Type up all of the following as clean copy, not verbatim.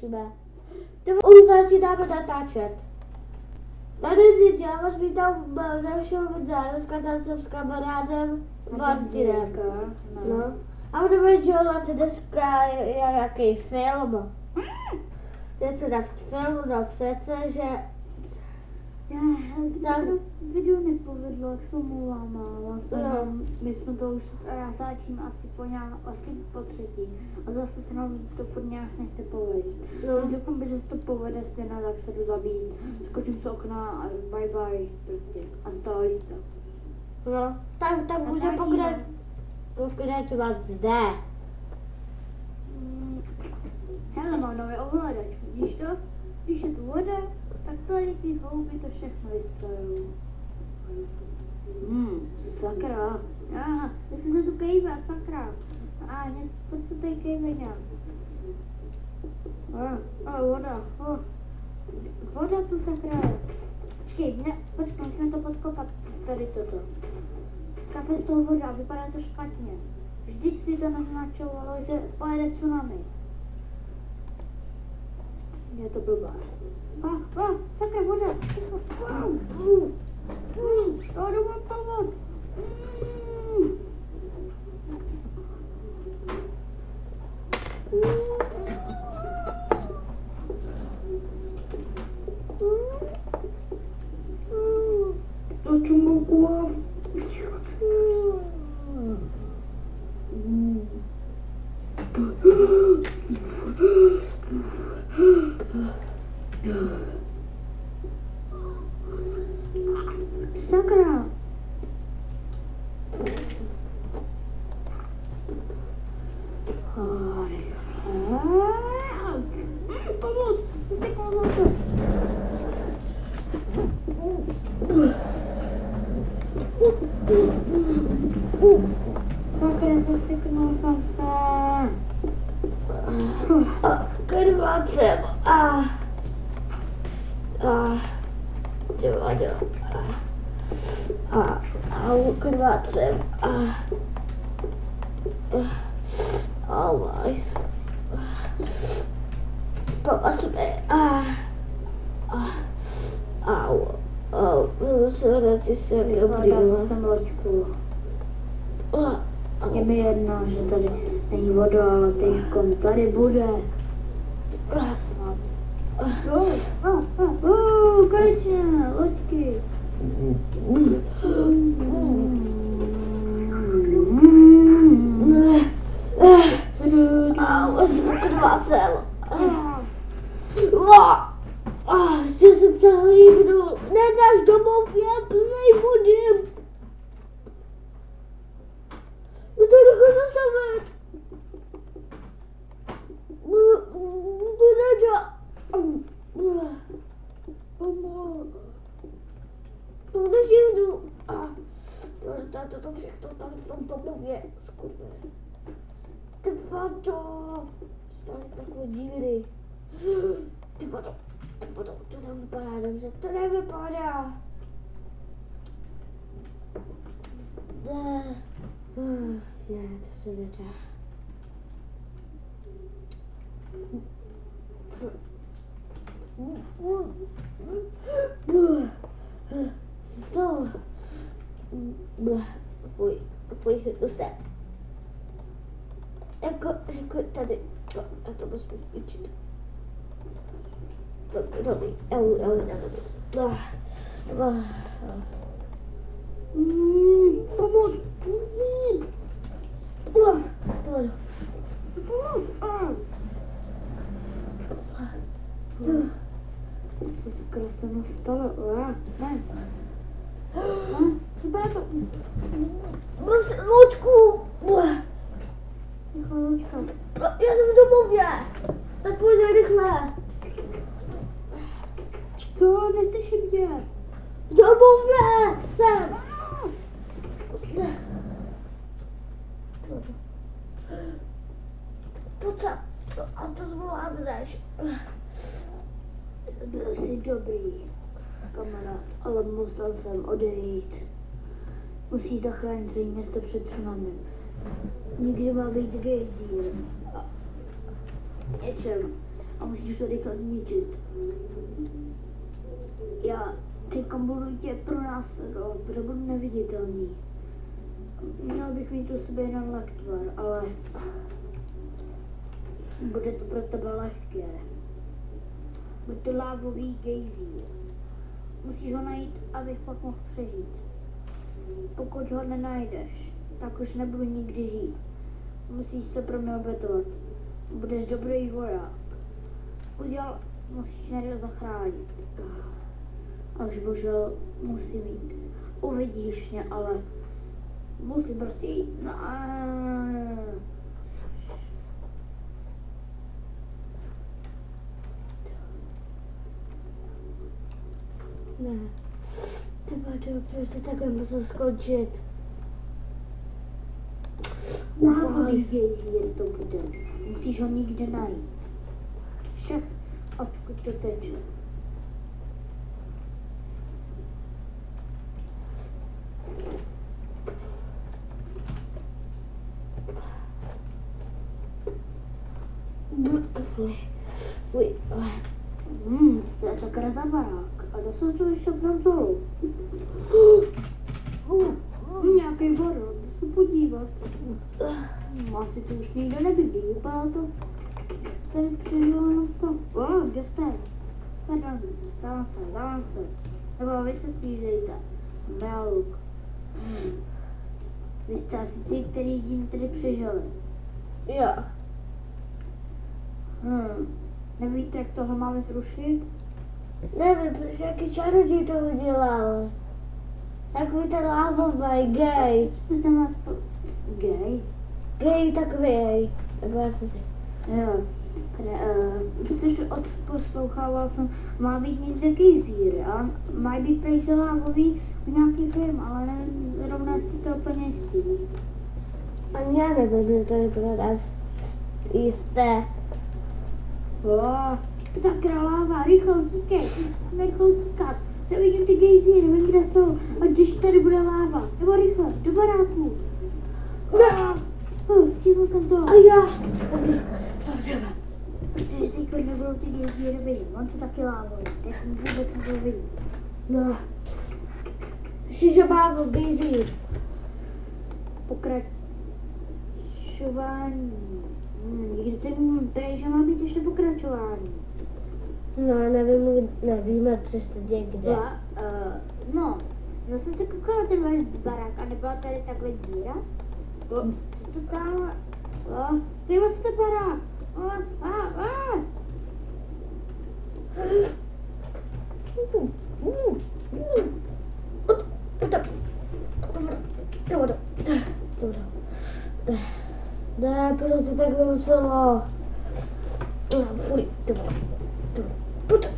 natáčíme. Už začínáme natáčet. Tady si děláš, vítám dalšího videa, dneska tam jsem s kamarádem Martinem. No. A budeme dělat dneska jaký film. Něco na film, no přece, že... Tak video nepovedlo, jak se omlouvám, my jsme to už, já táčím asi po třetí a zase se nám to furt nějak nechce povést. Doufám, že se to povede stejně, tak se jdu zabít, skočím z okna a bye bye prostě a stali jste. No, tak můžeme pokračovat zde. Hele, mám nový ovladač, vidíš to? Když je tu voda, tak tady ty houby to všechno vystřelujou. Sakra. Jestli se tu kejvá, sakra. Proč se tady kejve nějak? Voda. Voda tu, sakra. Počkej, musíme to podkopat, tady toto. Kape z toho voda, vypadá to špatně. Vždycky to naznačovalo, že pojede tsunami. Je to blbá. Sakra, voda. Já jdu vám pomoct. To čumouku. Sakra! Pomoc! Zastekla na to! Sakra, zaseknul jsem se! Krvácem. Krvácem. Always. Pomoz mi. Se rádi se mi obrývá. Jsem loďku. Je mi jedno, že tady není voda, ale teďkom tady bude. Snad. Konečně, loďky. Jsem krvácel. Že jsem se hlíbnul. Nedáš domov, je plnej vody. No to nechám zastavit. To nedá. To neživnu. To všechno tady v tom domově. Skurve. Ty vado. Stále takové díry. Ty vado, to nevypadá dobře, to nevypadá. Ne, to se nedá. Stalo. Fuj, doste. Jako tady, já to musím vyčít. Dobrý, pomoc! Co se krásně stalo? Ne. Vypadá to. Loďku! Nechal loďka. Já jsem v domově! Tak pojď rychle! Co? Neslyším tě. V domově jsem! Pojď sem. A to zvládneš. Byl jsi dobrý, kamarád, ale musel jsem odejít. Musí zachránit celé město před tsunami. Nikdy má být gejzír. Něčem. a musíš to rychle zničit. Já teďka budu tě pronásledovat, protože budu neviditelný. Měl bych mít u sebe jenom lektvar, ale bude to pro tebe lehké. Bude to lávový gejzír. Musíš ho najít, abych pak mohl přežít. Pokud ho nenajdeš, tak už nebudu nikdy žít. Musíš se pro mě obětovat. Budeš dobrý voják. Musíš někde zachránit. Až bože, musím jít. Uvidíš mě, ale musím prostě jít. No, Ne. Proč to takhle musím skončit? Lávový gejzír to bude. Musíš ho nikde najít. Všech, odkud to teče. To je sakra za barák. A kde jsou to ještě tam dolů? Nějaký baron, jdu se podívat. Asi to už nikdo nebydlí, vypadá to. Tady přežilo jenom sam. Kde jste? Pardon, dám se. Nebo vy se spíš dejte. Meluk. Vy jste asi ty, který jediný tady přežili. Jo. Nevíte, jak tohle máme zrušit? Nevím, protože jaký čaroděj to udělal. Takový ten lávový, gay. Jsem vás gay? Gay takový. Takhle já jsem si. Jo. Poslouchával jsem, má být někde gejzíry a mají být pryč lávový v nějaký film, ale nevím zrovna, jestli to úplně jistý. Ani já nevím, že to je pro nás jisté. Sakra láva, rychle utíkej, musíme rychle utíkat. Nevidím ty gejzíry, nevím, kde jsou. A když tady bude láva, nebo rychle, do baráku. Stihnul jsem to. A já. Dobře. Protože teď nebudou ty gejzíry vidět, on to taky lávový, tak vůbec nebudou vidět. No. Ještě málo gejzír. Pokračování. Nikdy ten prej, že má být ještě pokračování. No, nevíme přesně někde. No, já jsem se koukala ten váš barák a nebyla tady takhle díra? Co to tam? To je vlastně barák. Ne, proč to takhle muselo? Fuj, pojď.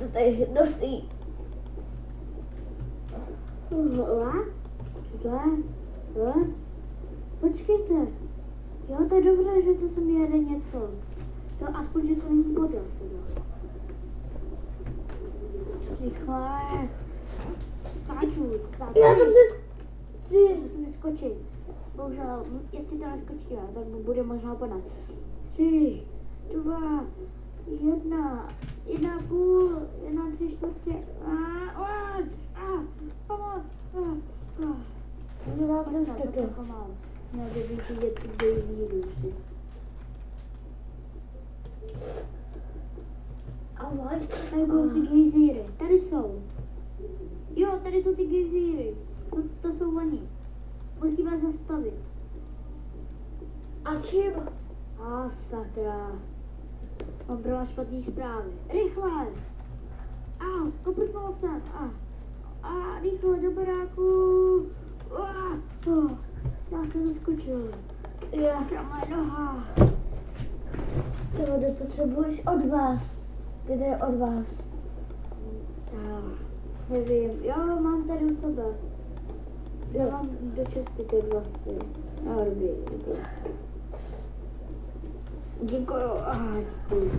To tady je hnusný. Co to je? Počkejte. Jo, to je dobře, že to se mi jede něco. To aspoň, že to není voda. Rychle. Skáču. Já to musím skočit. Bohužel, jestli to neskočíme, tak bude možná padat. 3, 2, 1, 1,5, 1,3/4. Pomoc. Měl by být vidět ty gejzíry už. Tady budou ty gejzíry. Tady jsou. Jo, tady jsou ty gejzíry. To jsou oni. Musíme zastavit. A čím? Sakra. Mám pro vás špatný zprávy. Rychle! Kopnul jsem. Rychle do baráku. Já jsem zaskočil. Sakra, moje noha. Co vody potřebuješ od vás? Kde je od vás? Nevím. Jo, mám tady u sebe. Já mám do česty ty vlasy. Dobrý. Děkuju. Děkuju.